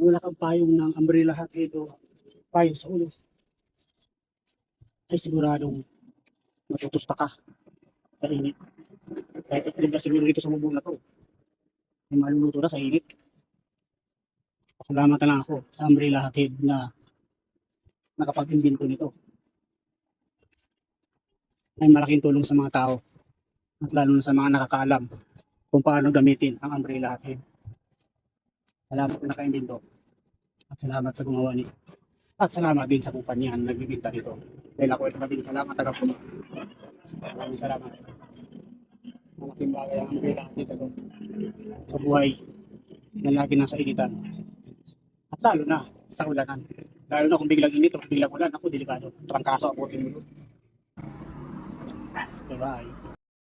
wala kang payong ng umbrella hat o payong sa ulo, ay siguradong matutusta ka sa init. Kahit itlog na siguro dito sa bubong na to, ay maluluto na sa init. Salamat na lang ako sa umbrella hatid na nakapag-invento nito. Ay malaking tulong sa mga tao at lalo na sa mga nakakaalam kung paano gamitin ang umbrella hatid. Salamat na naka-invento at salamat sa gumawa nito. At salamat din sa kumpanya na nagbibinta nito. Dahil ako ito nabing salamat tagapuno. Maraming salamat. Malaking bagay ang umbrella hatid sa buhay na lagi nasa initan. At lalo na sa ulanan. Lalo na kung biglang init o biglang ulan, ako delikado. Trangkaso ako din mo. Bye-bye.